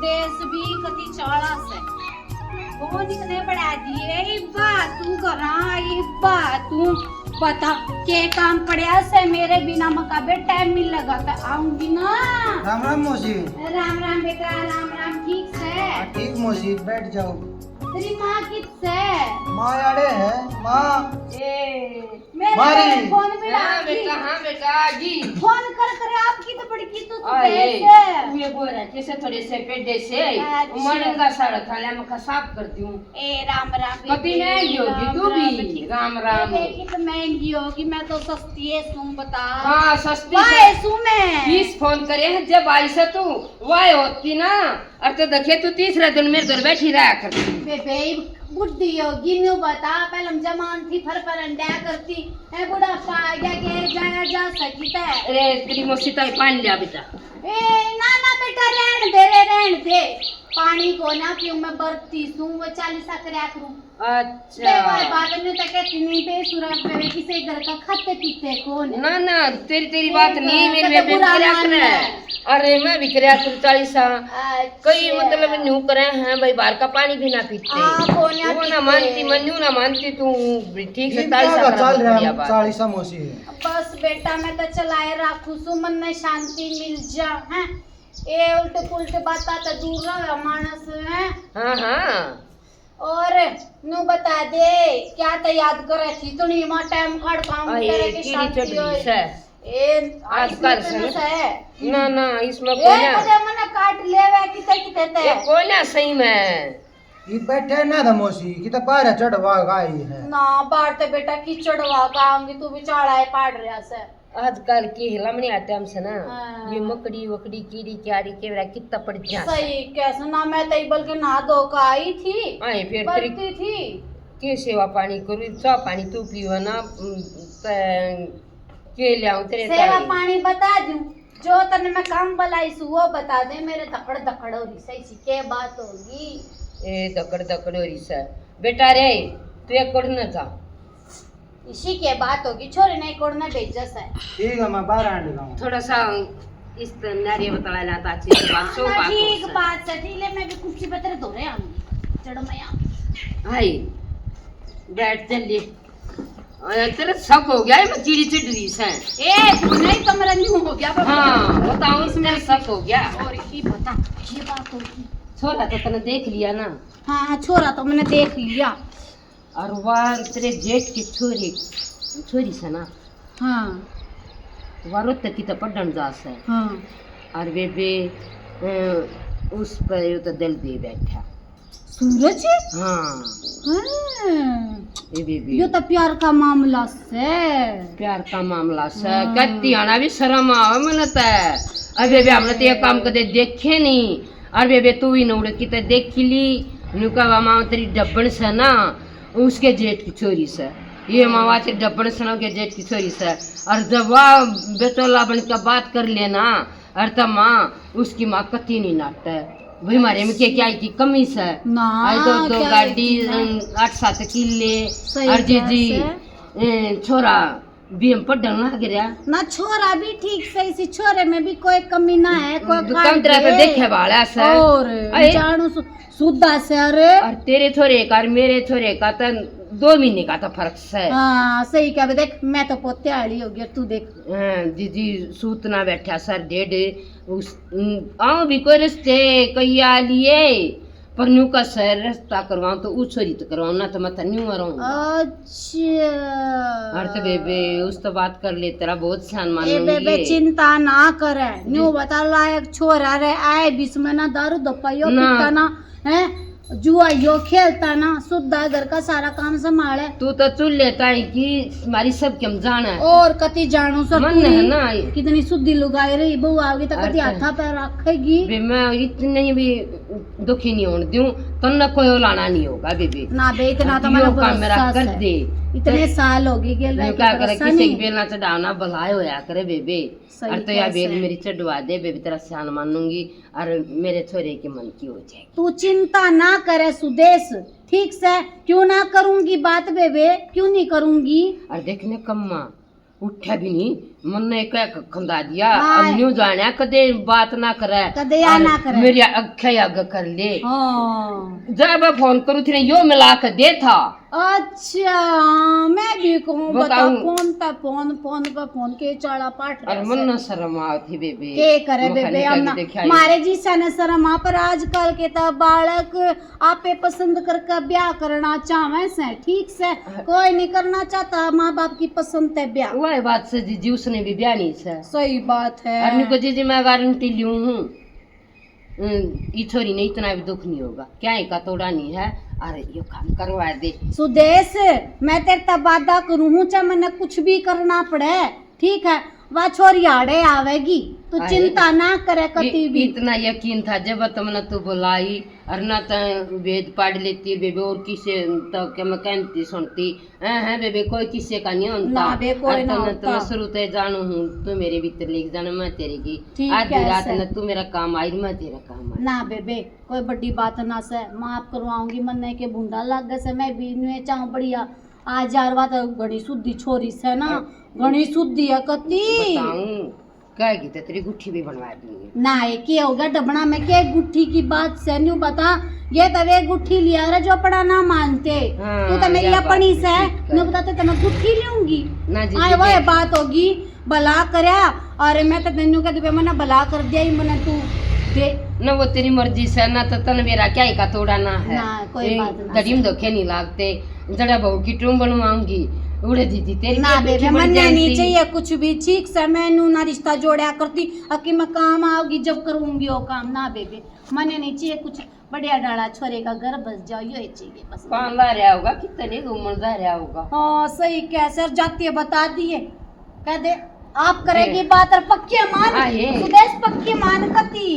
सुदेश भी कति चाला से कौन इतने बढ़ा दिए इब्बा तू करा इब्बा तू पता के काम पड़या से मेरे बिना मकाबे टाइम मिल लगा था आऊंगी ना। राम राम मौसी। राम राम बेटा राम राम ठीक से ठीक मौसी बैठ जाओ। तेरी माँ किस से माँ आड़े है माँ मेरे फोन पे बेटा हाँ बेटा जी फोन कर आपकी तो बड़ी की तो ये बोल रहा कैसे थोड़े से पेटे से मरंगा सारा थाला में साफ करती हूँ। ए राम राम कभी नहीं होगी तू भी राम राम बेटी तो महंगी होगी मैं तो सस्ती है तुम बता। हाँ सस्ती वाह सु में 20 फोन करे हैं जब आई से तू वाह होती ना और तो देखे तू तीसरा दिन मेरे घर बैठी रहा करती बेबे बुद्धि होगी न्यू बता पहले हम जमान थी फर अंडा करती है बुढ़ापा आ गया के जाया जा सकता है। अरे तेरी मौसी तो पानी लिया बेटा। ए ना बेटा रहन दे पानी को ना पीऊं मैं बरती हूं वो 40 करया करूं। अच्छा बाद में तो कहती नहीं बेसुरा पे किसी घर का खाते पीते कौन ना ना तेरी बात नहीं मेरे में बुरा बिकरिया मान करे है। अरे मैं बिकरिया कर 40 कई मतलब न्यू करे हैं भाई बाहर का पानी भी ना पीते वो ना मानती मन्नू ना मानती तू ठीक से 40 चल रहा 40 मौसी। बस बेटा मैं तो चलाए रखू सु मन में शांति मिल जा हैं ए उल्टे पुल्टे बाता तो दूर रहो मानस है। हाँ हाँ और नु बता दे क्या तो याद करे थी तू नहीं मा टाइम काट काम करे के शांति हो ए आजकल है ना ना इसमें ए कोई ना मुझे मन काट लेवे किते ये कोई ना सही में ये बैठे ना था मौसी कि तो पार चढ़वा गई है ना बाहर ते बेटा कीचड़वा कांगी तू भी चाड़ा पाड़ रहा से आजकल की हिलमनी आते हमसे ना हाँ। ये मकड़ी वकड़ी कीड़ी क्यारी के कितना पड़ जा सही कैसे ना मैं तई बल्कि ना धो का आई थी आए फिर बलती थी के सेवा पानी करू चा पानी तू पीवा ना के ले आऊं तेरे सेवा ताई। पानी बता दूं जो तने मैं काम बलाई सु वो बता दे मेरे धकड़ धकड़ हो रही सही सी के बात होगी ए दकड़ हो रही सर बेटा रे तू एक कोड़ न था इसी के बात होगी छोरे नहीं कोड़ना बेइज्जत है। ठीक है मैं बाहर आने लगा थोड़ा सा इस नारिय बतला लाता अच्छी से बात सो बात ठीक बात से ठीक ले मैं भी कुछ बतर धो रहे आऊंगी चढ़ो मैं आ हाय बैठ जल्दी तेरा शक हो गया है मैं चिड़ी चिड़ी से ए नहीं तो मेरा न्यू हो गया हाँ बताओ इसमें शक हो गया और की बता ये बात होगी छोरा तो तने देख लिया ना। हाँ छोरा तो मैंने देख लिया और वार तेरे जेठ की छोरी से ना हाँ वारो तक की तो पढ़न जास है हाँ और बेबे उस पर तो दिल दे बैठा सूरज हाँ ये बेबी यो तो प्यार का मामला से प्यार का मामला से कत्ती आना भी शर्म आवे मन त अरे बेबे हमने तो ये काम कदे देखे नहीं और बेबे तू ही नौड़ की तो देख ली नुका मामा तेरी डब्बन से ना उसके जेठ की छोरी से ये मावा से डब्बन से ना के जेठ की छोरी से और जब वह बेचोला बन का बात कर लेना और तब माँ उसकी माँ कत्ती नहीं नाटता है भाई मारे में क्या की कमी से ना आई तो गाड़ी 8-7 किले और जी छोरा बीएम पर डलना गिरा ना छोरा भी ठीक से इसी छोरे में भी कोई कमी ना है कोई कम तरह पे देखे वाला से और जानू सुद्धा से अरे और तेरे छोरे का और मेरे छोरे का तो 2 महीने का तो फर्क है। हाँ सही क्या देख मैं तो पोते आली हो गया तू देख दीदी सूतना बैठा सर डेढ़ उस आओ भी कोई रिश्ते कही आ लिए पर न्यू का सर रास्ता करवाऊं तो ऊ छोरी तो करवाऊं ना तो मैं तो न्यू रहूं। अच्छा और तो बेबे उस तो बात कर ले तेरा बहुत सान मान ए बेबे चिंता ना करे न्यू बता लायक छोरा रे आए बीच में ना दारू दपाइयो पीता ना है जुआ यो खेलता ना शुद्धा घर का सारा काम संभाले तू तो चुन लेता है कि हमारी सब कम जाना है और कति जानू सर मन है ना कितनी शुद्धि लुगाई रही बहू आओगी तो कति हाथा पैर रखेगी बे मैं इतने भी दुखी नहीं होने दूं तो न कोई लाना नहीं होगा बेबी ना बे इतना तो मेरा काम मेरा कर दे इतने साल हो गए गेल क्या करे किसी की बेल ना चढ़ाना भलाए होया करे बेबे और तो या बेल मेरी चढ़वा दे बेबी तेरा सान मानूंगी और मेरे छोरे के मन की हो जाएगी। तू चिंता ना करे सुदेश ठीक से क्यों ना करूंगी बात बेबे क्यों नहीं करूंगी। और देखने कम्मा उठा भी नहीं मन ने क्या खंदा दिया हाँ। अन्यू जाने कदे बात ना करे कदे या ना करे। मेरी अख्या आग कर ले हाँ जब फोन करू थी यो मिला के दे था अच्छा मैं भी कहूँ बता बताऊं। फोन पे फोन के चाड़ा पाट और मन न शर्म आती बेबे के करे मुखा बेबे निकाल हम के दिखाई। मारे जी सन शर्म पर आजकल के तो बालक आपे पसंद करके ब्याह करना चाहे से ठीक से कोई नहीं करना चाहता माँ बाप की पसंद है ब्याह वही बात से जी उसने भी ब्याह नहीं से सही बात है अन्य को जी मैं गारंटी लूं हूँ ये छोरी ने इतना भी दुख नहीं होगा क्या ही का तोड़ा नहीं है अरे ये काम करवा दे सुदेश मैं तेरे तब वादा करूँ हूँ चाहे मैंने कुछ भी करना पड़े ठीक है वह छोरी आड़े आवेगी तू अरे, चिंता ना करे कति भी इतना यकीन था जब तुमने तू बुलाई और न तो वेद पढ़ लेती बेबे और किसे तो क्या मैं कहती सुनती है बेबे कोई किसे का नहीं होता ना बे, कोई ना तो होता। मैं शुरू से जानू हूँ तू मेरे भीतर लिख जाना मैं तेरे की ठीक आधी है, रात सर। न तू मेरा काम आई मैं तेरा काम आई ना बेबे कोई बड़ी बात ना से माफ करवाऊंगी मन्ने के भूंडा लग गए से मैं भी नुए चाहूं बढ़िया आज यार बात घड़ी शुद्धि छोरी से ना घड़ी शुद्धि है कति बताऊं कहेगी तो तेरी गुट्ठी भी बनवा दूंगी ना ये क्या होगा डबना में क्या गुट्ठी की बात से न्यू बता ये तवे गुट्ठी लिया रे जो पड़ा ना मानते हाँ, तू तो मेरी यह अपनी बात से भी ठीक है। न बताते तो मैं गुट्ठी लूंगी ना जी आए वो बात होगी भला करया और मैं तो तेनू कह दूं मैंने भला कर दिया ही मैंने तू दे ना वो तेरी मर्जी से ना तो तन मेरा क्या ही का तोड़ा ना है ना, कोई बात ना दड़ी में धोखे नहीं लागते जड़ा बहू की टूम बनवाऊंगी उड़े दीदी तेरी ना क्या बेबे गुट्ठी बन मन नहीं जाती? चाहिए कुछ भी ठीक से मैनू ना रिश्ता जोड़ा करती अकी मैं काम आओगी जब करूंगी वो काम ना बेबे मने नहीं चाहिए कुछ बढ़िया डाला छोरे का घर बस जाओ ये चाहिए बस कौन ला रहा होगा कितने घूमन जा रहा होगा हाँ सही कैसे जाती है बता दिए कह दे आप करेगी बात और पक्की मान आहे। सुदेश पक्की मान कती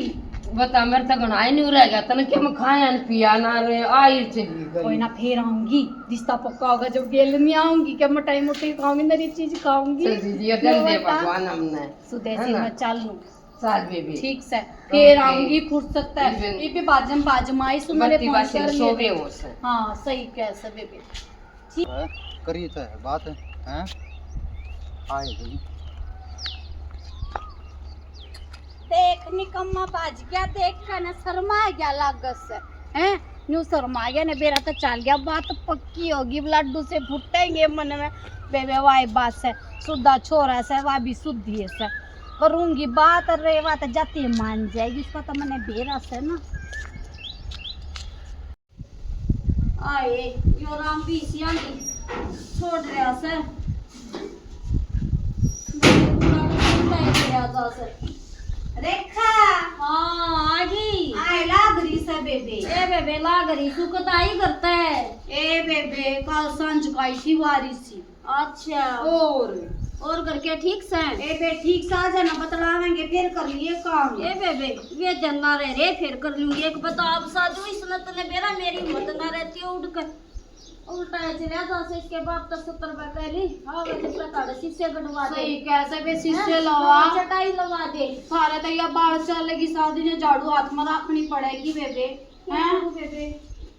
बता मेरे तक आई नहीं रह गया तने क्या मैं खाया न पिया ना रे आई चली कोई गई ना फिर आऊंगी रिश्ता पक्का होगा जब गेल नहीं आऊंगी क्या मिठाई मुठाई खाऊंगी नरी चीज खाऊंगी चल दीदी ये दल दे बता। भगवान हमने सुदेश है ना? मैं चल लूं साल बेबी ठीक से फिर ओके। आऊंगी फुर्सत है इवन- ये भी बाजमाई सुनले बत्ती फोन बासी कर सोवे लिए हो से हाँ सही कैसे बेबी करी तो है बात है हैं? आए भाई देख निकम्मा बाज गया देख कर न शर्मा गया लागत से हैं न्यू शर्मा गया ने बेरा तो चल गया बात पक्की होगी लड्डू से फुटेंगे मन में बेबे वाई बात से शुद्धा छोरा से वह भी शुद्धि है से करूंगी बात और रे बात जाती मान जाएगी उसका तो मैंने बेरा से ना आए यो राम भी सियानी छोड़ रहा से रेखा हाँ आगी आए लागरी से बेबे ए बेबे लागरी तू कताई करता है ए बेबे कल सांझ का आई थी वारिस सी अच्छा और करके ठीक से ए बे ठीक से आ जाना बतलावेंगे फिर कर लिए काम ए बेबे ये जन्ना रे फिर कर लूंगी एक बता अब साधु इसने तने बेरा मेरी हिम्मत ना रहती है उड़ कर उल्टा है चले जा से इसके बाप तक 70 रुपए पहली हां वैसे प्रकार शीशे गड़वा दे सही कैसे बे शीशे लगा चटाई लगा दे सारे तो या बाल चलेगी शादी ने झाड़ू हाथ में रखनी पड़ेगी बेबे हैं बेबे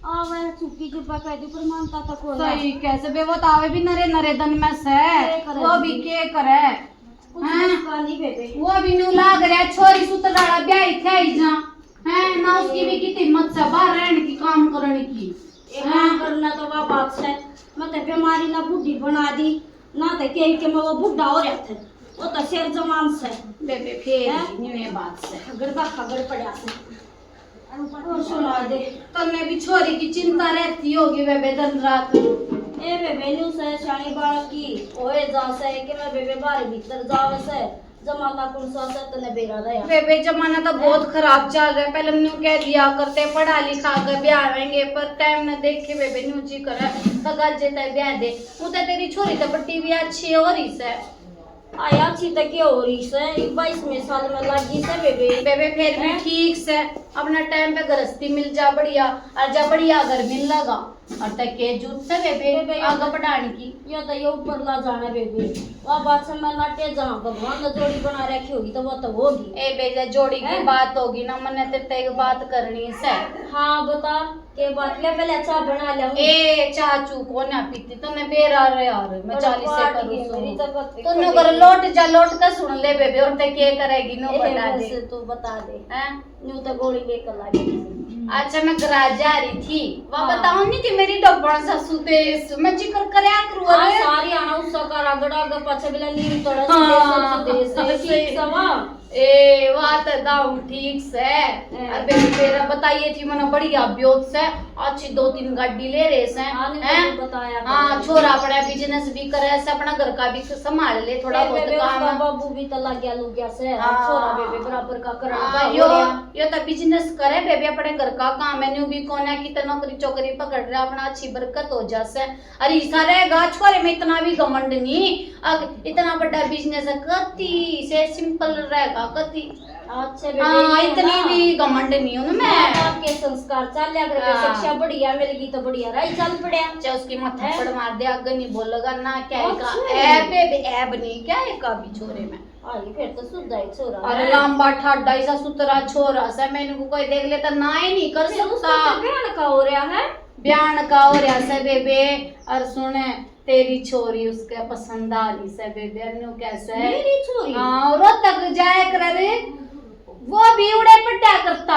आ वह चुकी कृपा कर दी पर मानता था कोई सही कैसे बे वो तावे भी नरे नरे दन में से वो भी के करे हैं वो भी न्यू लाग रहा छोरी सुतराड़ा ब्याह थे जा हैं ना उसकी भी की हिम्मत से बाहर रहने की काम करने की काम करना तो वह बात से मैं तो बीमारी ना बुढ़ी बना दी ना तो के मैं वो बुढ़ा हो रहा था वो तो शेर जमान से बेबे फिर ये बात से खगड़ पड़ा से और सुना दे तन्ने भी छोरी की चिंता रहती होगी बेबे दिन रात ए बेबे न्यू से शानी बालक की ओए जा से कि मैं बेबे बाहर भीतर जावे से जमाना कौन सा से तने बेरा रहा बेबे जमाना तो बहुत खराब चल रहा है पहले न्यू कह दिया करते पढ़ा लिखा कर ब्याह आवेंगे पर टाइम न देखे बेबे न्यू जी करे सगा जेता ब्याह दे वो तो तेरी छोरी तो बट्टी भी अच्छी हो रही से आया अच्छी तक के हो रही से 22वें साल में लगी से बेबे फिर भी ठीक से अपना टाइम पे गृहस्थी मिल जा बढ़िया और जा बढ़िया घर मिल लगा और तक के जूत से बेबे आगे बढ़ाने की या तो ये ऊपर ला जाना बेबे और बात से मैं लाटे जहाँ भगवान ने जोड़ी बना रखी होगी तो वो तो होगी। ए बेजा जोड़ी की बात होगी ना, मैंने तेरे एक बात करनी से। हाँ बता के बात ले, पहले चाय बना ले। ए चाचू को ना पीती तूने बेरा रे यार मैं 40 से मेरी करूँ तबीयत तूने कर लोट का सुन ले बेबे और ते के करेगी नो बता दे तू बता दे हैं। न्यू तो गोली लेकर ला गई। अच्छा मैं गराज जा रही थी वहाँ बताओ नहीं थी मेरी डब्बन सासू ते मैं जिक्र करया करू अरे सारी आना उसका कर अगड़ा अगर पछे बिला नीर तोड़ा हाँ, से ठीक सवा ए बात दाऊ ठीक से अबे मेरा बताइए थी मैंने बढ़िया ब्योत से अच्छी 2-3 गाड़ी ले रहे से हैं बताया। हाँ छोरा अपना बिजनेस भी करे से अपना घर का भी संभाल ले थोड़ा बहुत काम। बाबू भी तो लग गया लुग गया से हाँ। छोरा बेबे बराबर का करना यो तो बिजनेस करे बेबे अपने घर का काम है न्यू भी कोने की तो नौकरी चौकरी पकड़ रहा अपना अच्छी बरकत हो जासे। अरे सारे गाछ छोरे में इतना भी घमंड नहीं इतना बड़ा बिजनेस है कति से सिंपल रहेगा कति। अच्छा हाँ इतनी भी घमंड नहीं हूँ मैं। आपके संस्कार चल अगर शिक्षा बढ़िया मिलेगी तो बढ़िया रही चल पड़े अच्छा उसकी माथा पड़ मार दे अगर नहीं बोलेगा ना क्या है बेबे ऐब नहीं क्या है का भी छोरे में। आई फिर तो सुधाई छोरा अरे लंबा ठाडा ऐसा सुतरा छोरा सा मैंने को कोई देख लेता ना ही नहीं कर सकता। बयान का हो रहा है बयान का हो रहा से बेबे और सुने तेरी छोरी उसके पसंद आ रही से बेबे अन्यू कैसे है मेरी छोरी हाँ रो तक जाए कर रे वो भी उड़े पट्टा करता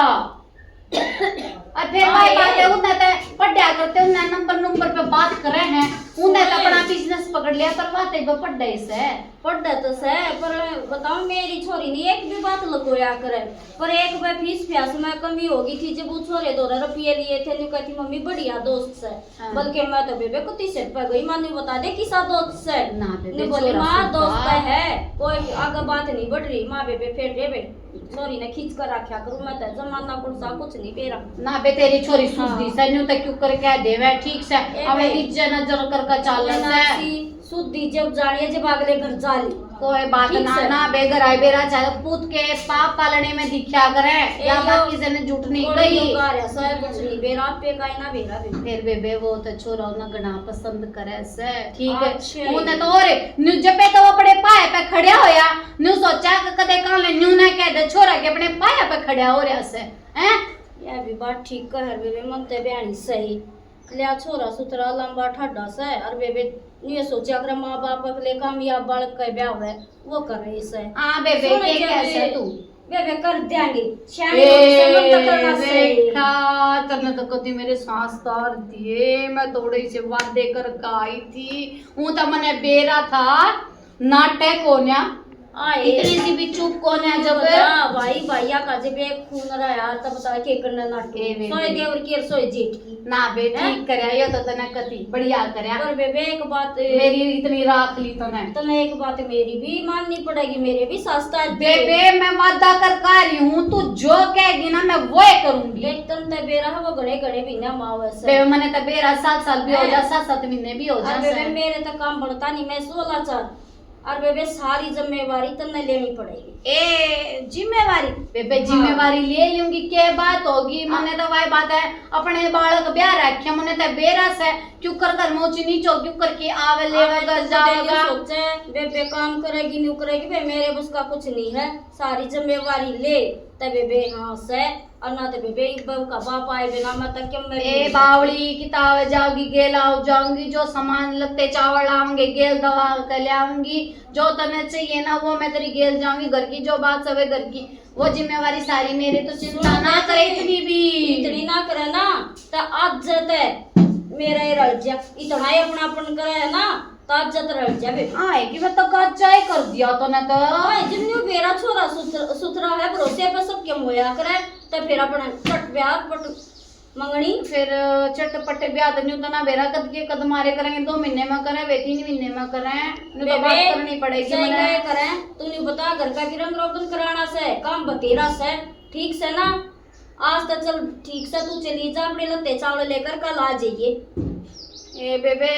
और फिर वही बात है उन्हें तो पढ़ा करते उन्हें नंबर पे बात करे हैं उन्हें तो अपना बिजनेस पकड़ लिया पर बात है पढ़े से पढ़ा तो से पर बताओ मेरी छोरी नहीं एक भी बात लकोया करे पर एक बार फीस फ्यास में कमी होगी थी जब वो छोरे 2 रुपये लिए थे न्यू कहती मम्मी बढ़िया दोस्त से हाँ। बल्कि मैं तो बेबे को 30 पे गई मां ने बता दे किसा दोस्त से ना बेबे ने बोली छोरा मां सुनता। दोस्त है कोई आगे बात नहीं बढ़ रही मां बेबे फिर बेबे छोरी ने खींच कर रखा करूं मैं तो जमाना कुर्सा कुछ नहीं पेरा ना बे तेरी छोरी हाँ। सुधी से न्यू तक क्यों कर क्या देवे ठीक से हमें इज्जत नजर कर का चाल से सुधी जब जानिए जब अगले घर जाली कोई बात ठीक ना से। ना बेगर आए बेरा चाहे पूत के पाप पालने में दिखा करे या यो- बाकी से ने झूठ नहीं गई कुछ नहीं बेरा पे का ना बेरा बे फिर बेबे वो तो छोरा ना गना पसंद करे से ठीक है अच्छा। उन्हें तो और न्यू जब पे तो वो अपने पाए पे खड़या होया न्यू सोचा कि कदे कान ले न्यू ना कह दे छोरा के अपने पाए पे खड़या हो रहा से हैं यह भी बात ठीक कर बेबे मन ते बयानी सही लिया छोरा सुथरा लंबा ठाडा से और बेबे ये सोचा अगर माँ बाप अगले कामयाब बालक का ब्याह है वो कर रही से हां बेबे सुन ये के कैसे बे- तू बेबे कर देंगे श्यामी लोग से मन तो करना सही बेटा तने तो कदी मेरे सांस तार दिए मैं थोड़ी से वादे कर आई थी हूं तो मने बेरा था नाटक होना आए इतनी सी भी चुप कौन है जब भाई भैया का जब एक खून रहा यार तब बता के करना नाटके ए बेबे। सोए देवर की और सोए जेठ की ना बे ठीक करया यो तो तने कति बढ़िया करया पर बेबे एक बात मेरी इतनी राख ली तने तने एक बात मेरी भी माननी पड़ेगी मेरे भी सस्ता बेबे मैं वादा कर का रही हूं तू जो कहेगी ना मैं वो ही करूंगी देख तुम ते बेरा है वो गड़े गड़े भी ना माँ वैसे बेबे मने तो बेरा 7 भी हो जा 7 महीने भी हो जा और बेबे मेरे तो काम बढ़ता नहीं मैं 16 चार और बेबे सारी जिम्मेवारी तन्ने लेनी पड़ेगी ए जिम्मेवारी बेबे जिम्मेवारी ले लूंगी क्या बात होगी मने तो वही बात है अपने बालक ब्याह रखे मने तो बेरा से क्यों कर मोच नीचो क्यों करके आवे लेवेगा जावेगा सोचे बेबे काम करेगी न्यू करेगी बे मेरे बस का कुछ नहीं है सारी जिम्मेवारी ले तब बेबे हाँ से और ना तो बेबे बहू का बाप आए बिना मैं तक क्यों मैं ए बावली किताब जाओगी गेल आओ जाऊंगी जो सामान लगते चावल आऊंगे गेल दवा के ले आऊंगी जो तने चाहिए ना वो मैं तेरी गेल जाऊंगी घर की जो बात सब है घर की वो जिम्मेवारी सारी मेरे तो चिंता ना करे इतनी ना करे ना तो आज जते मेरा ही रल जा इतना ही अपनापन करे है ना तो आज जत रल जा बे आए कि मैं तो कच्चा ही कर दिया तो ना तो ओए जिन्नु मेरा छोरा सुथरा है भरोसे पे सब क्यों होया करे तो फिर अपना पट ब्याह पट मंगनी फिर चटपटे ब्याह दन्यू तो ना बेरा कद के कद मारे करेंगे 2 महीने में करें वे 3 महीने में करें तो बात करनी पड़ेगी सही मने कहे करे तूने बता घर का भी रंग रोगन कराना से काम बतेरा से ठीक से ना आज तो चल ठीक से तू चली जा अपने लगते चावल लेकर कल आ जाइए ए बेबे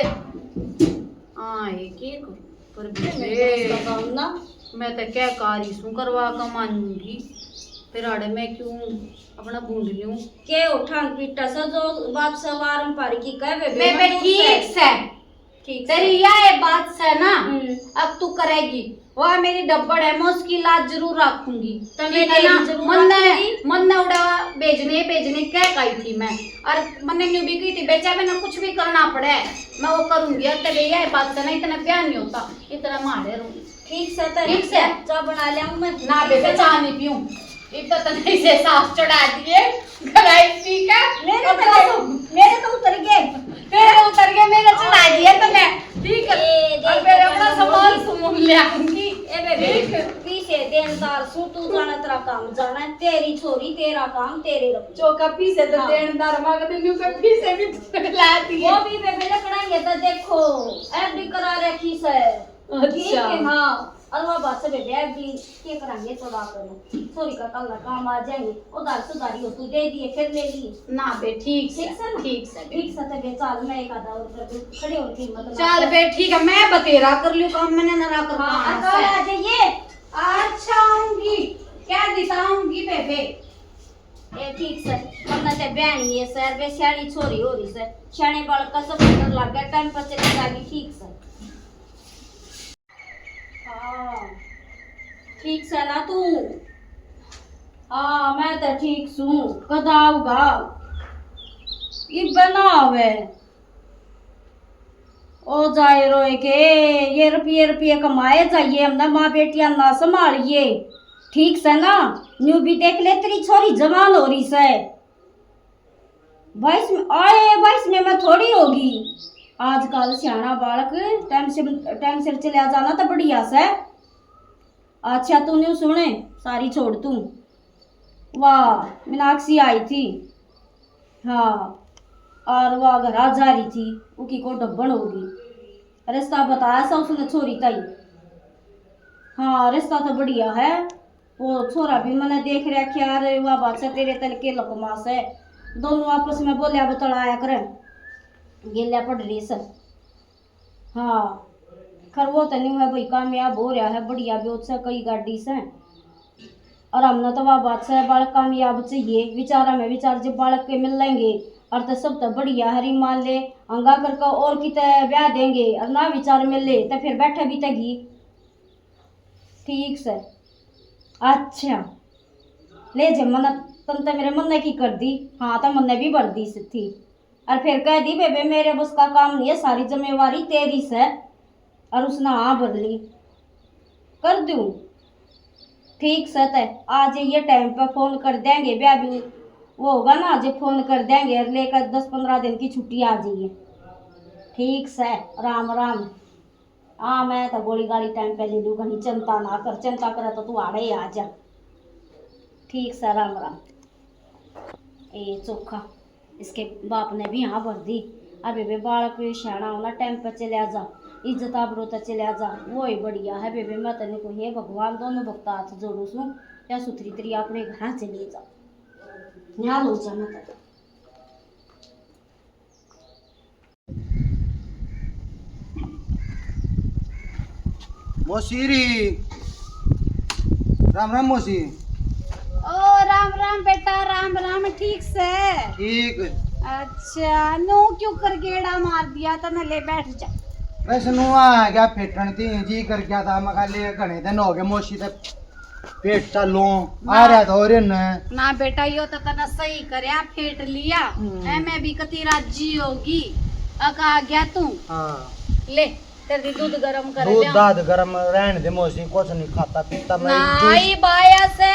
आए की पर बेबे काम ना मैं तो क्या कारी सु करवा का मानूंगी फिर आड़े मैं क्यों अपना बूंद लूं? के उठान पीटा सा जो बात सवारम पारी की कह बेबे मैं ठीक से ठीक तेरी यह बात से ना हम्म। अब तू करेगी वह मेरी डब्बड़ है, मैं उसकी लाज जरूर रखूंगी। तो ठीक मैं है ना? जरूर मन रखूंगी। मन उड़ा भेजने क्या कही थी मैं, और मैंने न्यू भी की थी बेचा मैंने कुछ भी करना पड़े मैं वो करूंगी। और तेरे यह बात से ना इतना प्यार नहीं होता, इतना मारे रहूंगी। ठीक से तो ठीक से। चाय बना लिया हूं मैं। ना बेटा चाह नहीं पीऊं, इतना तो नहीं से साफ चढ़ा दिए गलाई ठीक है। मेरे तो उतर गए। तेरे उतर गए, मेरे चढ़ा दिए तो मैं ठीक है। ए, देख और मेरे तो अपना मैंने सामान बोली। सुमूल ले आऊंगी। ए बेबे पीछे देनदार सू तू जाना तेरा काम जाना है, तेरी छोरी तेरा काम तेरे रख। चौका पीछे तो हाँ। देनदार मांगते न्यू के पीछे भी ला दिए। वो भी बेबे लकड़ाई है तो देखो एफडी करा रखी से। ठीक है हाँ। और वो बात से बेबे एफडी के कराएंगे थोड़ा करो छोरी का कल काम आ जाएंगे उधार सुधारी हो तू दे दिए फिर ले लिए ना बे ठीक से ठीक से ना? ठीक से ठीक से तो बे चल मैं एक आधा और कर दूं खड़े हो कीमत ना चल बे ठीक है, मैं बतेरा कर लियो काम मैंने ना कर हाँ कल आ जाइए। अच्छा आऊंगी, क्या दिखाऊंगी बेबे। ए ठीक से वरना ते बहनी है सर बे सियाणी छोरी हो रही से सियाणे बालक का सब डर लग गया टाइम पर चली जाएगी। ठीक से हाँ ठीक से ना तू। हाँ मैं तो ठीक सू कद आऊगा ये बनावे ओ जाए रोए के ये रुपये कमाए जाइए हम ना माँ बेटियां ना संभालिए। ठीक से ना न्यू भी देख ले तेरी छोरी जवान हो रही से 22 में आए 22 में मैं थोड़ी होगी। आजकल सियाना बालक टाइम से चले जाना तो बढ़िया से। अच्छा तू न्यू सुने सारी छोड़ तू। वाह मीनाक्षी आई थी हाँ और वह घर आ जा रही थी उकी को डब्बन होगी। रिश्ता बताया सा उसने छोरी ताई। हाँ रिश्ता तो बढ़िया है, वो छोरा भी मैंने देख रखा है। वह बात से तेरे तल के लकमास है दोनों आपस में बोलिया बतलाया करें गेलिया पड़ रही सर। हाँ खर वो तो नहीं है भाई कामयाब हो रहा है बढ़िया भी उससे कई गाड़ी से। और हमने तो वह बात से बालक कामयाब चाहिए विचारा में विचार जब बालक के मिल लेंगे और तो सब तो बढ़िया हरी मान ले अंगा करके और की ब्याह देंगे और ना विचार मिल ले तो फिर बैठे भी तगी। ठीक से अच्छा ले जे मन तन तो मेरे मन की कर दी। हाँ तो मन भी भर दी थी और फिर कह दी बेबे मेरे बस का काम नहीं है सारी जिम्मेवारी तेरी से। और उसने हाँ भर ली कर दूँ। ठीक से तो आज ये टाइम पे फोन कर देंगे ब्याह भी वो होगा ना जो फोन कर देंगे और लेकर 10-15 दिन की छुट्टी आ जाइए। ठीक से राम राम। हाँ मैं तो गोली गाड़ी टाइम पे ले लूँ घनी चिंता ना कर, चिंता करे तो तू आड़े ही आ जा। ठीक से राम राम। ए चोखा इसके बाप ने भी हाँ भर दी। अबे बे बालक भी सियाना होना टाइम पे चले जा इज्जत आबरू तो चले जा वो ही बढ़िया है बेबे। मैं तने को हे भगवान दोनों भक्ता हाथ जोड़ू सू या सुथरी तरी अपने घर चले जा न्याल हो जा मत। मोसीरी राम राम मौसी। ओ राम राम बेटा राम राम। ठीक से ठीक अच्छा नो क्यों कर गेड़ा मार दिया था ना ले बैठ जा। वैसे नु आ गया फेटन थी जी कर गया था मका ले घने दिन हो गए मौसी ते पेट चालू आ रहा था और ना बेटा यो तो तना सही करया फेट लिया है मैं भी कती राजी होगी अका आ गया तू। हाँ ले तेरे दूध गरम कर दूध लिया दाद गरम रहने दे मौसी कुछ नहीं खाता पीता मैं नाई बाया से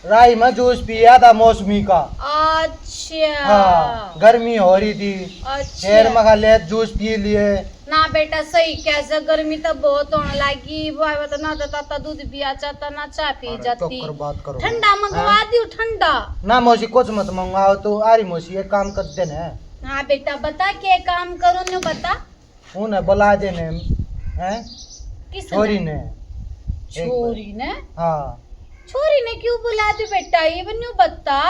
राई में जूस पिया था मौसमी का। अच्छा हाँ गर्मी हो रही थी शेर अच्छा मका ले जूस पी लिए। ना बेटा सही कैसे गर्मी तो बहुत होने लगी बाबा तो ना देता दूध पिया चाहता ना चाय पी जाती। बात करो ठंडा मंगवा दी ठंडा। ना मौसी कुछ मत मंगाओ तो आ रही मौसी एक काम कर देना। हाँ बेटा बता क्या काम करूँ नु बता। उन्हें बुला देने हैं किस छोरी ने छोरी ने हाँ छोरी ने क्यों बुला दी बेटा ये बन्यू बता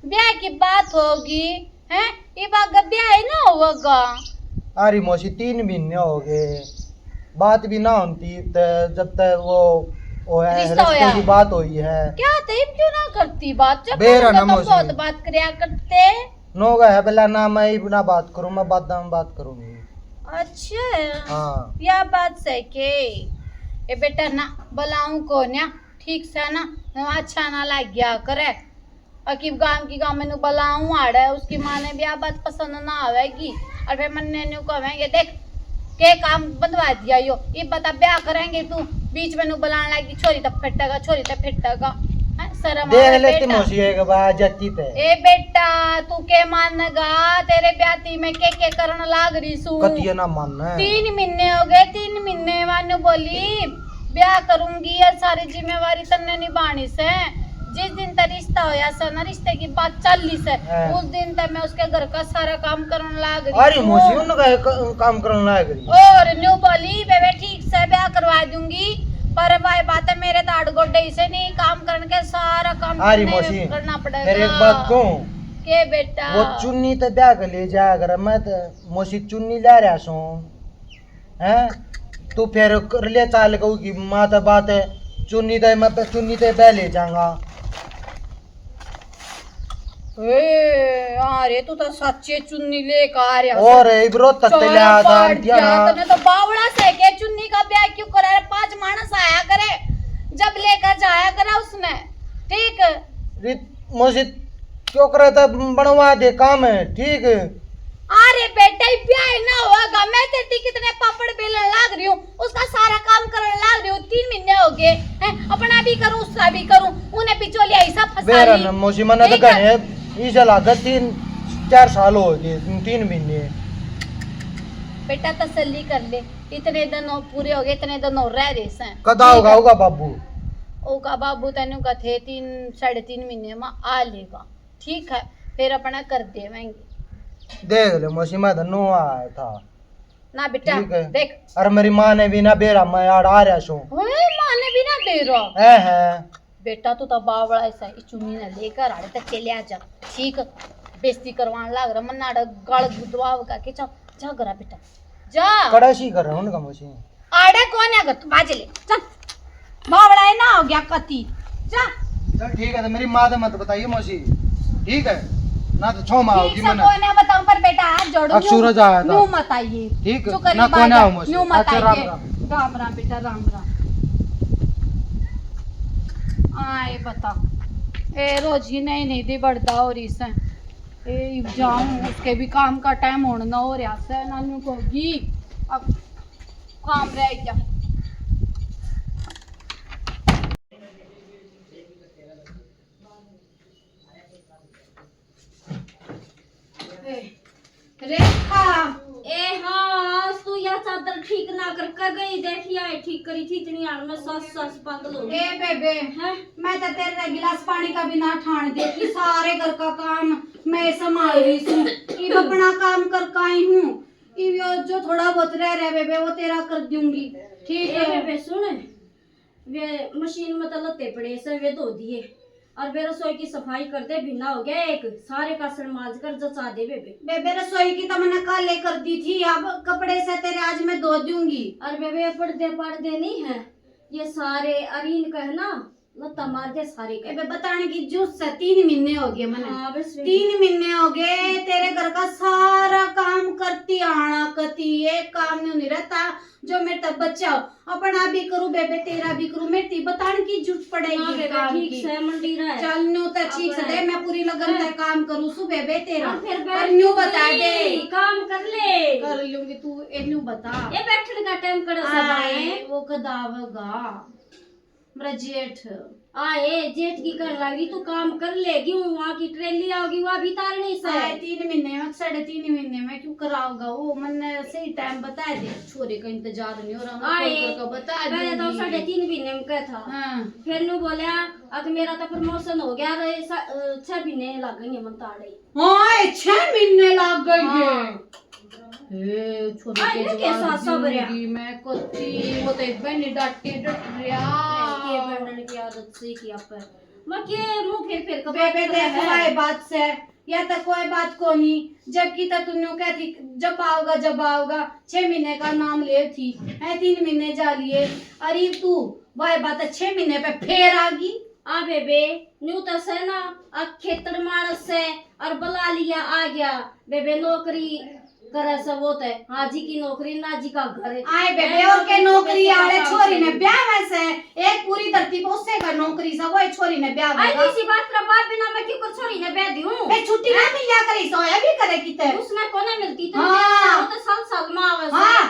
ब्याह की बात होगी है ये बात ब्याह ही ना होगा। अरे मौसी 3 महीने हो गए बात भी ना होती जब तक वो ओ है रिश्ता होया। रिश्ते की बात हुई है। क्या तेब क्यों ना करती बात? जब बेरा ना तुम मौसी। बहुत बात करया करते। नो है बेला ना मैं ही ना बात करूं, मैं बाद में बात करूंगी। अच्छा हाँ या बात से के ए बेटा ना बुलाऊं को ना ठीक से ना अच्छा ना लग गया करे। अकीब गांव की गांव में बुलाऊं आड़े उसकी माँ ने भी आ बात पसंद ना आवेगी और फिर मन्ने न्यू कहेंगे देख के काम बंधवा दिया यो ये बता ब्याह करेंगे तू बीच में नु बुलाने लगी छोरी तब फिटेगा छोरी तब फिटेगा शर्म देख आवे लेती बेटा। मौसी एक बार जच्ची पे ए बेटा तू के मानेगा तेरे ब्याती में के करन लाग रही सू कतिया ना मानना है। 3 महीने हो गए 3 महीने वानु बोली ब्याह करूंगी और सारी जिम्मेवारी तन्ने निभानी से। जिस दिन तक रिश्ता होया से ना रिश्ते की बात चल ली से हाँ। उस दिन तक मैं उसके घर का सारा काम करने लाग रही अरे हूँ। मौसी उनका काम करने लायक रही। और न्यू बोली बेबे ठीक से ब्याह करवा दूंगी पर भाई बात है मेरे दाड़ गोडे से नहीं काम करने के सारा काम अरे तुमने मौसी करना पड़ेगा। मेरे एक बात कहूं, के बेटा वो चुन्नी तो ब्याह के ले जाया कर, मैं तो मौसी चुन्नी ले रहा सू हैं। तू फिर कर ले चाल कहू कि माँ तो बात है चुन्नी तो मैं चुन्नी तो ब्याह ले जाऊंगा। अरे तू तो सच्चे चुन्नी लेकर आ रहा और इबरो तत्ते ले आता दिया ना। तूने तो बावड़ा से के चुन्नी का ब्याह क्यों करा है? 5 मानस आया करे जब लेकर जाया करा उसने ठीक। मौसी क्यों करे था बनवा दे काम है ठीक है। अरे बेटा ब्याह ना होगा मैं तेरी कितने पापड़ बेलन लाग रही हूँ उसका सारा काम करने लाग रही हूँ 3 महीने हो गए हैं अपना भी करूँ उसका भी करूँ उन्हें बिचौलिया ऐसा फंसा बेरा ली। ना मौसी मना तो ठीक है? गए इसे लागत 3-4 साल हो गए 3 महीने। बेटा तसल्ली कर ले इतने दिन पूरे हो गए इतने दिन और रह रहे हैं कदा होगा होगा बाबू। ओका बाबू तेनू कथे 3-3.5 महीने में आ लेगा ठीक है फिर अपना कर देवेंगे। देख ले मौसी मैं धनो आया था ना बेटा ठीक है। देख और मेरी माँ ने भी ना बेरा मैं यार आ रहा सू माने भी ना दे रहा है। बेटा तू तो बावड़ा ऐसा इस चुन्नी ने लेकर आड़े तक चले आ जा ठीक बेइज्जती करवाने लाग रहा मन्ना गल गुदवाव का के जा जा करा बेटा जा कड़ाशी कर रहा हूँ उनका मौसी। आड़े कौन है अगर तू बाजे ले चल बावड़ा है ना हो गया कती जा चल ठीक है तो मेरी माँ तो मत बताइए मौसी ठीक है ना तो छो माँ ठीक होगी से मैंने कौन है बताऊं पर बेटा हाथ जोड़ो अब सूरज आया था। न्यू मत आइए ठीक जो करीब ना कौन आ है जा, मौसी। न्यू मत अच्छा आइए राम राम राम बेटा राम राम आए बता ए रोज ही नहीं दी बढ़ता हो रही से ए जाऊं उसके भी काम का टाइम होना हो रहा से नानू कोगी अब काम रह गया। रेखा ए हाँ तू यह चादर ठीक ना कर गई देखिए आई ठीक करी थी इतनी आड़ में सस पागल हो गई। ए बेबे हैं? मैं तो तेरे गिलास पानी का भी ना ठान देती सारे घर का काम मैं संभाल रही हूँ इब अपना काम कर आई हूँ इब जो थोड़ा बहुत रह रहा है बेबे वो तेरा कर दूंगी ठीक ए है। बेबे सुन वे मशीन में तो लत्ते पड़े से वे धो दिए और वे रसोई की सफाई कर दे भिन्ना हो गया एक सारे कासन माज कर जचा दे बेबे। बेबे रसोई की तो मैंने काले कर दी थी अब कपड़े से तेरे आज मैं धो दूंगी। और बेबे पर्दे नहीं है ये सारे अरीन का है ना लत्ता मार दे सारे का। बेबे बताने की जूस से 3 महीने हो गए मैंने हाँ बस 3 महीने हो गए तेरे घर का सारा काम करती आना कती ये काम नहीं रहता जो मेरे तब बच्चा हो अपना भी करूँ बेबे तेरा भी करूँ मेरी ती बताने की जरूरत हाँ पड़ेगी बेबे काम ठीक की। से मंडी रहा है चल न्यू तो ठीक से दे मैं पूरी लगन से काम करूँ सु बेबे तेरा और फिर पर न्यू बता दे काम कर ले कर लूंगी तू ए न्यू बता ये बैठने का टाइम कर सब आए आए वो कदावगा मेरा जेठ आए जेठ की कर लगी तू काम कर लेगी वहाँ की ट्रेली आओगी वहाँ भी तार नहीं से आए 3 महीने में 3.5 महीने में क्यों कराओगा वो मैंने सही टाइम बता दे छोरे का इंतजार नहीं हो रहा आए मैं का बता मैं तो दूंगी 3.5 महीने में कहा था हाँ फिर नु बोला अब मेरा तो प्रमोशन हो गया 6 महीने लग गए मन ताड़े हाँ 6 महीने लग गए हाँ। हे छोरे आए के ना कैसा जवाब सब्र है। दूंगी मैं कोती वो तो एक बहनी डांटे डट रहा ये बनने की आदत से किया पर मैं के मुंह फिर कब बेबे देख भाई बात से या तो कोई बात को नहीं जबकि तो तुमने कहती जब आओगा 6 महीने का नाम ले थी है 3 महीने जा लिए अरे तू वह बात 6 महीने पे फिर आ गई। आ बेबे न्यू तो से ना आ खेतर मानस से और बुला लिया आ गया बेबे नौकरी करे सब होता है हाजी की नौकरी नाजी का घर है। आए बेबे और के नौकरी आले छोरी ने ब्याह वैसे एक पूरी धरती पे उससे का नौकरी सब वो छोरी ने ब्याह आई किसी बात का बात बिना मैं क्यों कर छोरी ने ब्याह दूं बे छुट्टी ना मिल जा करी सोया भी करे किते उसमें कोने मिलती तो हाँ। वो तो साल साल में आवे हां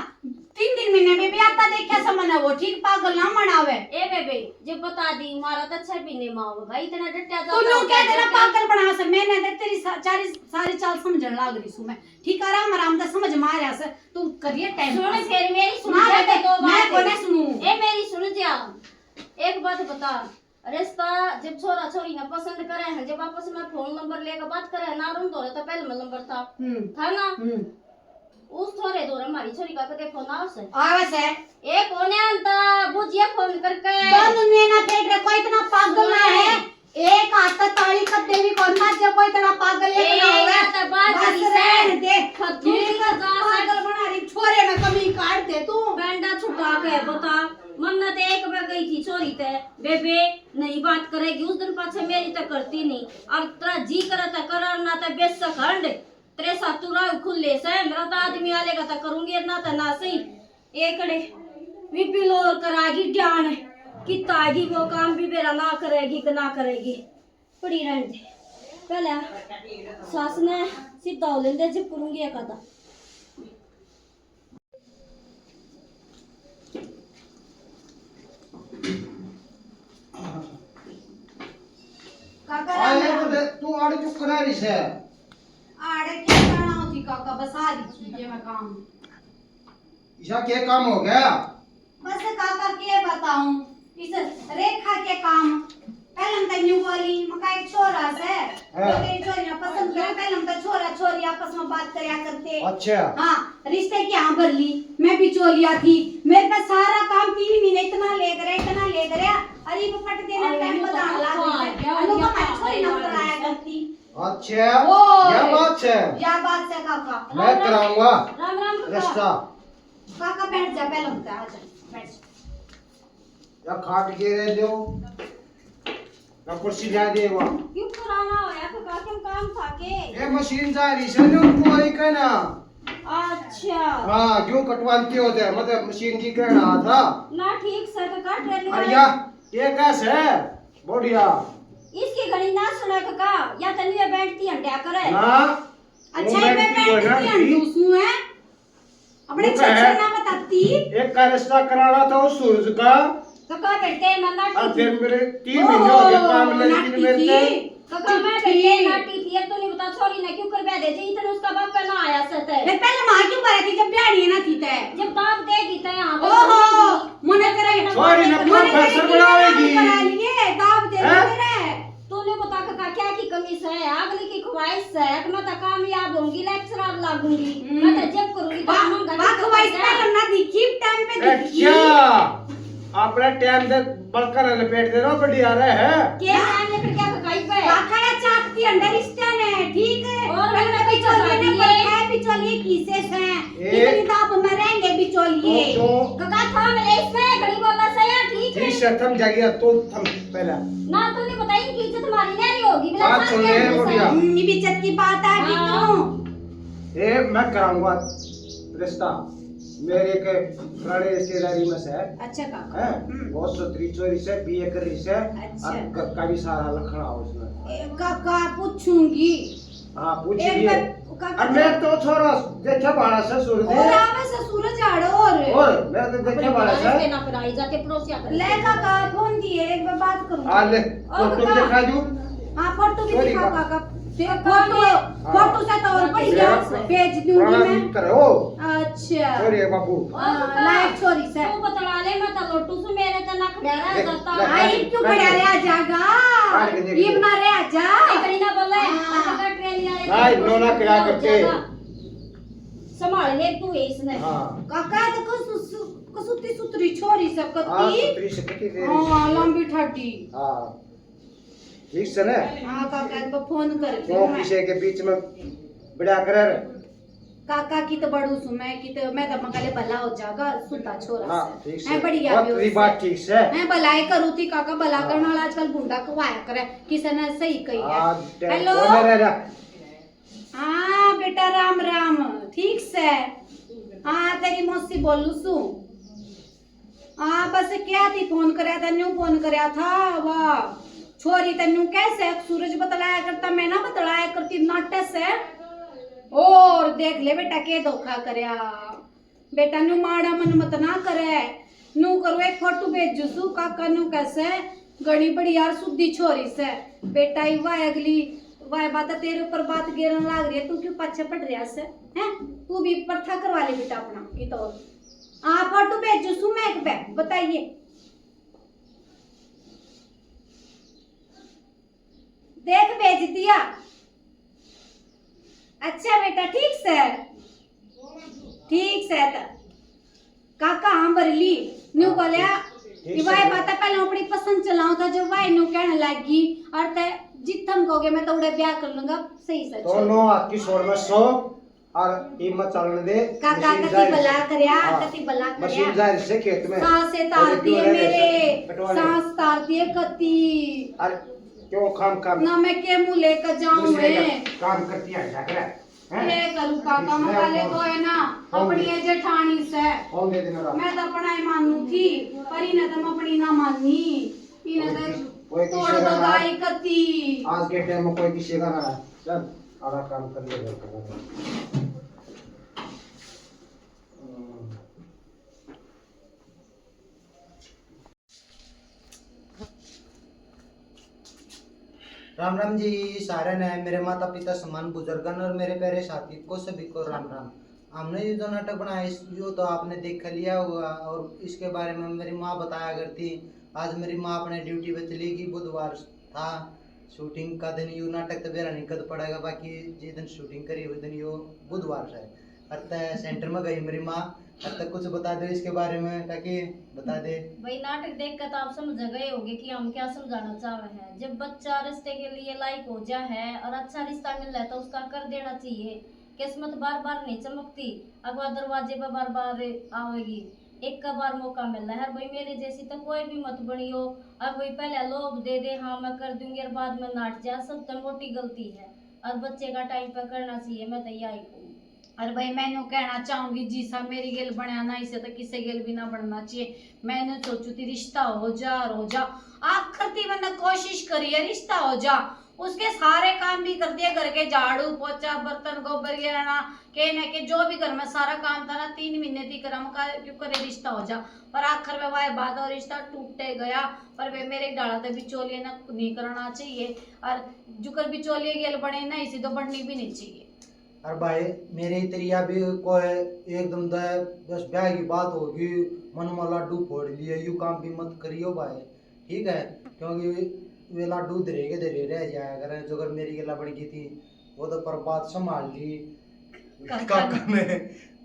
3 महीने में भी आता देखा समझना वो ठीक पागल ना मनावे। ए बेबे जब बता दी मारा तो 6 महीने में आवे भाई इतना डट्या जा तू कह देना पागल बना से मैंने दे तेरी सारी चाल समझन लाग रही सु मैं ठीक आराम आराम से समझ मारया से तू करिए टाइम सुन फिर मेरी सुन ना जा बेटे, दो मैं बात कोने सुनूं ए मेरी सुन जा एक बात बता रिश्ता जब छोरा छोरी ना पसंद करे हैं जब आपस में फोन नंबर लेकर बात करे ना रूम तो तो पहले नंबर था ना उस थोड़े दूर हमारी छोरी का कदे फोन आवे से एक होने अंता बुझिए फोन करके दोनों में ना फेंक रे कोई इतना पागल ना है एक हाथ से ताली कर देवी को ना जो कोई इतना पागल एक ना होवे तो बात बस करी रहने दे खत्म का जा पागल बना रही छोरे में कमी काट दे तू बैंडा छुटा के बता मन्नत एक बार गई थी छोरी ते बेबे नहीं बात करेगी उस दिन पाछे मेरी तो करती नहीं और तेरा जी करे तो कर ना तो बेशक हंड तेरे सातुरा खुले से मेरा तो आदमी आलेगा तो करूंगी ना तो ना सही एकड़े विपिल और कराएगी ध्यान कि तागी वो काम भी मेरा ना करेगी कि ना करेगी पड़ी रहने दे पहले सास ने सीधा हो लेंदे जब करूंगी एक आधा काका आले तू आड़े चुप करा रही से आड़े क्या करना होती काका बस आ रही थी ये मैं काम ईशा क्या काम हो गया बस काका के बताऊं इस रेखा के काम पहले हम न्यू बोली मका एक छोरा से हाँ। तो तेरी छोरी पसंद करे पहले हम तो छोरा छोरी आपस में बात करया करते अच्छा हाँ रिश्ते की हाँ भर ली मैं बिचौलिया थी मेरे पे सारा काम 3 महीने इतना ले करे अरे वो पट देना टाइम बताने लगा अनुपमा मैं छोरी ना कराया करती अच्छा ओए। क्या बात है या बात से काका मैं कराऊंगा राम राम काका। रिश्ता काका बैठ जा पहले हम आ जा बैठ जा। या खाट के रह दो ना कुर्सी ला दे वहाँ क्यों पुराना होया तो काके काम था के ये मशीन जा रही है जो तू आई का ना अच्छा हाँ क्यों कटवाते होते हैं मतलब मशीन की कह रहा था ना ठीक से तो काट रहे अरे या ये कैसे है बढ़िया इसकी घड़ी ना सुना काका या तनी में बैठती हंड्या करे ना अच्छा ये मैं बैठती अंडूसू है अपने वो क्या है? चचा ना बताती एक का रिश्ता कराना था उस सूरज का काका बेटे मन्ना और ठीक फिर मेरे 3 महीने हो गए काम लेकिन मेरे से काका मैं बेटे नाटी थी अब तो नहीं बता छोरी ने क्यों कर ब्याह दे जी इतना उसका बाप का ना आया सते मैं पहले मां क्यों करे थी जब ब्याह नहीं ना थी ते जब बाप देगी तो यहां ओहो मुने करे छोरी ने प्रोफेसर बनावेगी करा लिए दाब दे हैं? तेरे तूने बता काका क्या की कमी है अगली की ख्वाहिश है कि मैं तो कामयाब होंगी लेक्चरर लागूंगी मैं तो जब करूंगी तो हम वाह वाह पहले ना दिखी टाइम पे दिखी अच्छा अपने टाइम से बड़का न लपेट दे रहा बढ़िया रहे है के टाइम लेकर क्या काई पे काका या चाहती अंडर स्टैंड है ठीक है और पहले मैंने बिचौलिए ने बिचौलिए- बताया बिचौलिए किसे हैं ए- कितनी दाब में रहेंगे बिचौलिए तो काका था मैं इसमें घड़ी बोला सही है ठीक है जी शर्तम जागिया तो थम पहला ना तूने बताई कि इज्जत हमारी नहीं होगी बिना बात सुन ले बढ़िया ये बिचत की बात है कि हाँ। तू ये मैं कराऊंगा रिश्ता मेरे के पुराने रिश्तेदारी में से है अच्छा काका बहुत सुथरी चोरी से बीए कर रही से अच्छा। और घर का भी सारा लखना हो उसमें काका पूछूंगी हाँ एक पूछिए बार काका और मैं तो छोरा देखे बाड़ा से सुर दे और आवे से सूरज आड़ो और मैं तो देखे बाड़ा से ना कराई जाके पड़ोसिया कर ले काका फोन दिए एक बार बात करूं आ ले फोटो काका। दिखा दूं हाँ फोटो भी सॉरी दिखा काका। काका फोटो से तो और बढ़िया भेज दूंगी पुराना मैं मित्र हो अच्छा सॉरी बाबू लाइक छोरी से तू बतला ले मैं तो लोटू से मेरे तो ना खड़ा रह जाता ले। आई क्यों खड़ा रह जाएगा काट के देख ये बना रह जा कहीं ना बोले हाँ। काका ट्रेन आ नहीं, नोना क्या करते? संभाल ले तू इसने हाँ काका तो कसुती सुतरी छोरी सब हाँ कती सुतरी से कटी दे हाँ लंबी ठाटी हाँ ठीक से ना हाँ काका को फोन कर क्यों किसी के बीच में बड़ा कर काका की तो बड़ू सु मैं तो मकाले भला हो जागा सुता छोरा हाँ, से ठीक से। है बढ़िया भी तेरी बात ठीक से। मैं भलाई करूँ थी काका भला करने वाला आजकल बुंडा कवाया करे किसी ने सही कही है। हेलो हाँ बेटा राम राम ठीक से। हाँ तेरी मौसी बोलू सु। हाँ बस क्या थी फोन कराया था न्यू फोन कराया था वाह छोरी तन्यू कैसे सूरज बतलाया करता मैं ना बतलाया करती नाट्य से। और देख ले बेटा के धोखा करया बेटा न्यू माड़ा मन मत ना करे नू करो एक फोटो भेज जूसू काका न्यू कैसे गणी बड़ी यार सुद्धी छोरी से बेटा ही वाह अगली वाह बात तेरे ऊपर बात गिरन लाग रही है तू क्यों पीछे पड़ रहा से हैं तू भी प्रथा करवा ले बेटा अपना की तो हाँ फोटो भेज जूसू मैं एक बैग बताइए देख भेज दिया। अच्छा बेटा ठीक से काका हाँ बरली न्यू बोलिया वाई बात पहले अपनी पसंद चलाऊं था जो वाई न्यू कहने लगी और ते जितम कहोगे मैं तो उड़े ब्याह कर लूंगा सही सच तो नो आपकी शोर में सो और हिम्मत चलने दे काका कति बला करया कति बला करया मशीन जारी से खेत में सांसें तार दिए मेरे सांस तार दिए कति अरे क्यों काम ना मैं के मुंह लेकर जाऊं मैं काम करती है जाकर ये करूं काका मकाले को है ना अपनी ये जेठानी से कौन दे देना मैं तो अपना ही मानू थी पर इन्हें तो मैं अपनी ना मानी इन्हें तो तोड़ दो गाय कती आज के टाइम में कोई किसी का ना चल आधा काम कर ले राम राम जी सारे ने मेरे माता पिता समान बुजुर्गन और मेरे प्यारे साथी को सभी को राम राम। हमने ये जो नाटक बनाया यो तो आपने देख लिया होगा और इसके बारे में मेरी माँ बताया करती। आज मेरी माँ अपने ड्यूटी पे चली गई बुधवार था शूटिंग का दिन यू नाटक तो बेरा निकल पड़ेगा बाकी जिस दिन शूटिंग करी उस दिन यो बुधवार है अतः सेंटर में गई मेरी माँ तक कुछ बता दो इसके बारे में ताकि बता दे। भाई नाटक देख कर तो आप समझ गए होंगे कि हम क्या समझाना चाह रहे हैं। जब बच्चा रिश्ते के लिए लायक हो जा है और अच्छा रिश्ता मिल रहा है तो उसका कर देना चाहिए। किस्मत बार बार नहीं चमकती अगवा दरवाजे पर बार बार आवेगी एक का बार मौका मिल रहा है। भाई मेरे जैसी तो कोई भी मत बनी हो अब वही पहले लोभ दे दे हाँ मैं कर दूंगी और बाद में नाट जाए सब तो मोटी गलती है और बच्चे का टाइम पर करना चाहिए। मैं तैयार हूँ। अरे भाई मैंने कहना चाहूंगी जी सा मेरी गेल बनया ना इसे तो किसी गेल भी ना बनना चाहिए। मैंने सोचू थी रिश्ता हो जा आखिर थी मैंने कोशिश करी है रिश्ता हो जा उसके सारे काम भी कर दिए घर के झाड़ू पोछा बर्तन गोबर गिराना के जो भी घर में सारा काम था ना 3 महीने थी करम का क्यों करे रिश्ता हो जा पर आखिर में वह बात और रिश्ता टूटते गया। पर वे मेरे डाला तो बिचौलिए ना नहीं करना चाहिए और जुकर बिचौलिए गेल बने ना इसी तो बढ़नी भी नहीं चाहिए। और भाई मेरे तरिया भी कोई एकदम बस ब्याह की बात होगी मन में लड्डू फोड़ लिए यू काम भी मत करियो भाई ठीक है क्योंकि वे लड्डू धीरे रह जाया करे जो अगर मेरी गला बढ़ गई थी वो तो पर बात संभाल ली काका ने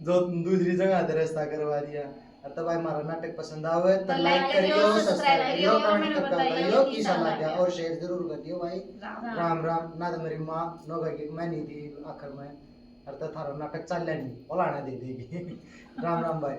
जो दूसरी जगह से रास्ता करवा दिया। तो भाई हमारा नाटक पसंद आवे तो लाइक करियो सब्सक्राइब करियो कमेंट करियो कैसा लगा और शेयर जरूर करियो भाई। राम राम ना तो मेरी माँ नो गई मैं नहीं थी आखिर में और तो थारा नाटक चल नहीं बोलाना दे देगी। राम राम भाई।